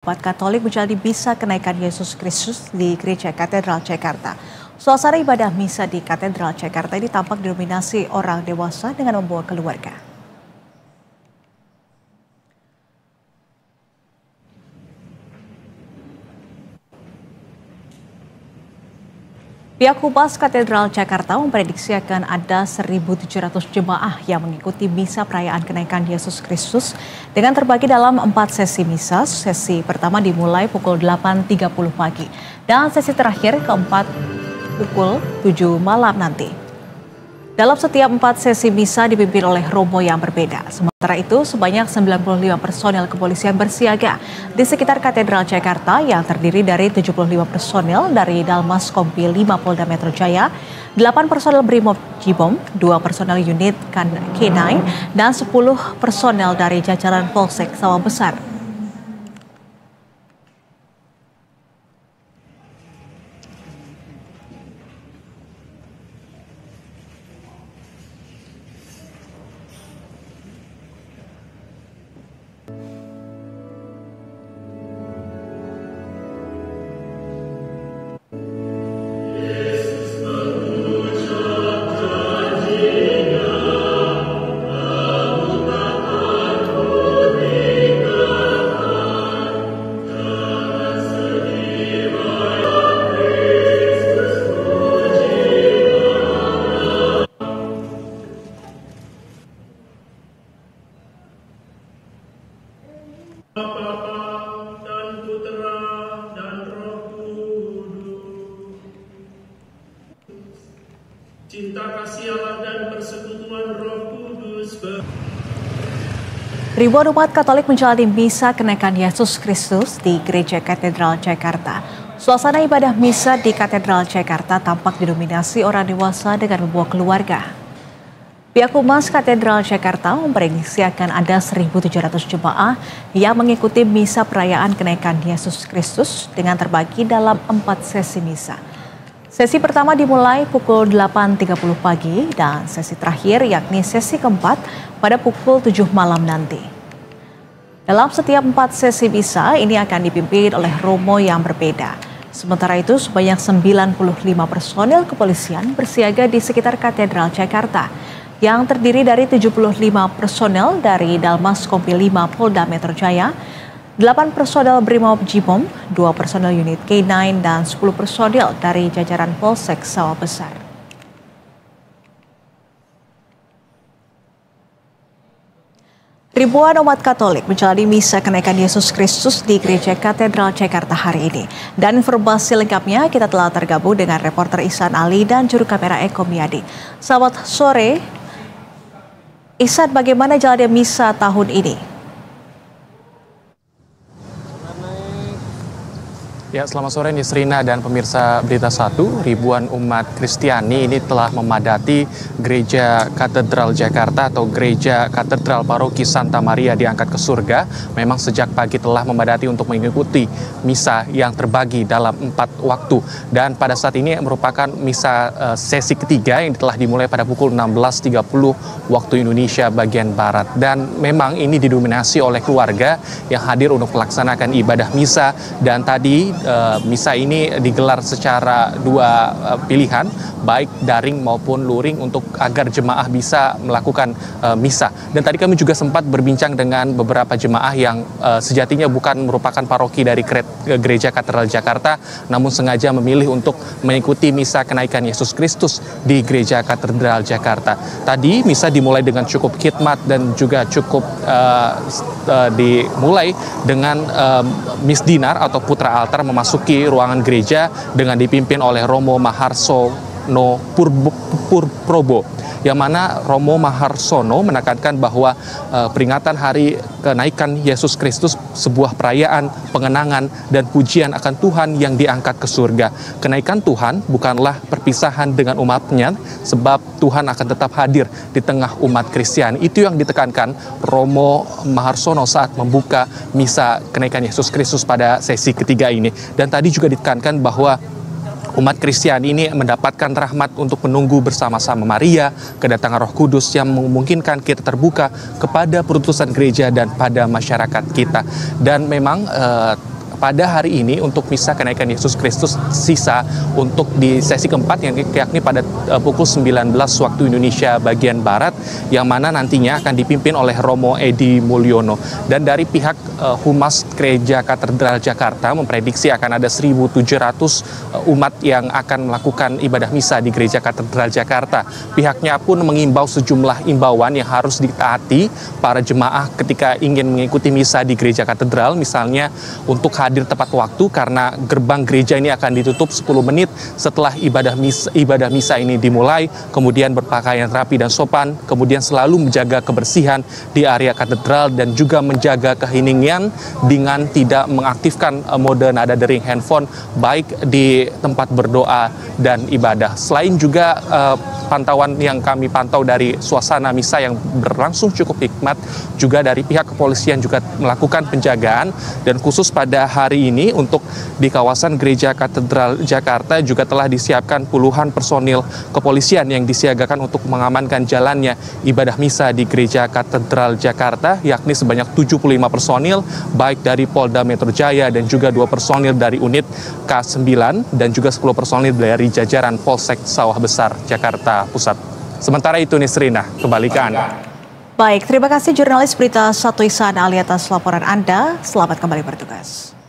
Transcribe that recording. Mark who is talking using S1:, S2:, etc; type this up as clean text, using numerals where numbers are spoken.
S1: Umat Katolik menjalani misa kenaikan Yesus Kristus di Gereja Katedral Jakarta. Suasana ibadah misa di Katedral Jakarta ini tampak didominasi orang dewasa dengan membawa keluarga. Pihak Humas Katedral Jakarta memprediksi akan ada 1.700 jemaah yang mengikuti misa perayaan kenaikan Yesus Kristus dengan terbagi dalam 4 sesi misa. Sesi pertama dimulai pukul 8.30 pagi dan sesi terakhir keempat pukul 7 malam nanti. Dalam setiap 4 sesi misa dipimpin oleh romo yang berbeda. Sementara itu, sebanyak 95 personel kepolisian bersiaga di sekitar Katedral Jakarta yang terdiri dari 75 personel dari Dalmas Kompi 5 Polda Metro Jaya, 8 personel Brimob Jibom, 2 personel unit K9, dan 10 personel dari jajaran Polsek Sawah Besar.
S2: Bapa dan Putera dan Roh Kudus. Cinta kasih Allah dan persekutuan Roh Kudus.
S1: Ribuan umat Katolik menjalani misa kenaikan Yesus Kristus di Gereja Katedral Jakarta. Suasana ibadah misa di Katedral Jakarta tampak didominasi orang dewasa dengan membawa keluarga. Pihak Humas Katedral Jakarta memprediksi akan ada 1.700 jemaah yang mengikuti misa perayaan kenaikan Yesus Kristus dengan terbagi dalam 4 sesi misa. Sesi pertama dimulai pukul 8.30 pagi dan sesi terakhir yakni sesi keempat pada pukul 7 malam nanti. Dalam setiap 4 sesi misa ini akan dipimpin oleh romo yang berbeda. Sementara itu sebanyak 95 personel kepolisian bersiaga di sekitar Katedral Jakarta yang terdiri dari 75 personel dari Dalmas Kompi 5 Polda Metro Jaya, 8 personel Brimob Jibom, 2 personel unit K9, dan 10 personel dari jajaran Polsek Sawah Besar. Ribuan umat Katolik menjalani misa kenaikan Yesus Kristus di Gereja Katedral Jakarta hari ini. Dan informasi lengkapnya kita telah tergabung dengan reporter Ihsan Ali dan juru kamera Eko Miyadi. Selamat sore, Ihsan, bagaimana jalannya misa tahun ini?
S3: Ya, selamat sore Nisrina dan pemirsa Berita 1. Ribuan umat Kristiani ini telah memadati Gereja Katedral Jakarta atau Gereja Katedral Paroki Santa Maria diangkat ke surga. Memang sejak pagi telah memadati untuk mengikuti misa yang terbagi dalam 4 waktu. Dan pada saat ini merupakan misa sesi ketiga yang telah dimulai pada pukul 16.30 waktu Indonesia bagian Barat. Dan memang ini didominasi oleh keluarga yang hadir untuk melaksanakan ibadah misa. Dan tadi misa ini digelar secara 2 pilihan, baik daring maupun luring untuk agar jemaah bisa melakukan misa. Dan tadi kami juga sempat berbincang dengan beberapa jemaah yang sejatinya bukan merupakan paroki dari Gereja Katedral Jakarta, namun sengaja memilih untuk mengikuti misa kenaikan Yesus Kristus di Gereja Katedral Jakarta. Tadi misa dimulai dengan cukup khidmat dan juga cukup dimulai dengan misdinar atau putra altar memasuki ruangan gereja dengan dipimpin oleh Romo Maharsono Purprobo, yang mana Romo Maharsono menekankan bahwa peringatan hari kenaikan Yesus Kristus sebuah perayaan pengenangan dan pujian akan Tuhan yang diangkat ke surga. Kenaikan Tuhan bukanlah perpisahan dengan umatnya, sebab Tuhan akan tetap hadir di tengah umat Kristiani. Itu yang ditekankan Romo Maharsono saat membuka misa kenaikan Yesus Kristus pada sesi ketiga ini. Dan tadi juga ditekankan bahwa umat Kristiani ini mendapatkan rahmat untuk menunggu bersama-sama Maria, kedatangan Roh Kudus yang memungkinkan kita terbuka kepada perutusan gereja dan pada masyarakat kita. Dan memang pada hari ini untuk misa kenaikan Yesus Kristus sisa untuk di sesi keempat yakni pada pukul 19 waktu Indonesia bagian Barat, yang mana nantinya akan dipimpin oleh Romo Edi Mulyono. Dan dari pihak Humas Gereja Katedral Jakarta memprediksi akan ada 1.700 umat yang akan melakukan ibadah misa di Gereja Katedral Jakarta. Pihaknya pun mengimbau sejumlah imbauan yang harus ditaati para jemaah ketika ingin mengikuti misa di Gereja Katedral, misalnya untuk hadir tepat waktu karena gerbang gereja ini akan ditutup 10 menit setelah ibadah misa ini dimulai, kemudian berpakaian rapi dan sopan, kemudian selalu menjaga kebersihan di area katedral dan juga menjaga keheningan dengan tidak mengaktifkan mode nada dering handphone baik di tempat berdoa dan ibadah. Selain juga pantauan yang kami pantau dari suasana misa yang berlangsung cukup hikmat, juga dari pihak kepolisian juga melakukan penjagaan, dan khusus pada hari ini untuk di kawasan Gereja Katedral Jakarta juga telah disiapkan puluhan personil kepolisian yang disiagakan untuk mengamankan jalannya ibadah misa di Gereja Katedral Jakarta, yakni sebanyak 75 personil baik dari Polda Metro Jaya dan juga 2 personil dari unit K9 dan juga 10 personil dari jajaran Polsek Sawah Besar Jakarta Pusat. Sementara itu Nisrina, kembali ke Anda.
S1: Baik, terima kasih jurnalis Berita 1 Ihsan Ali atas laporan Anda. Selamat kembali bertugas.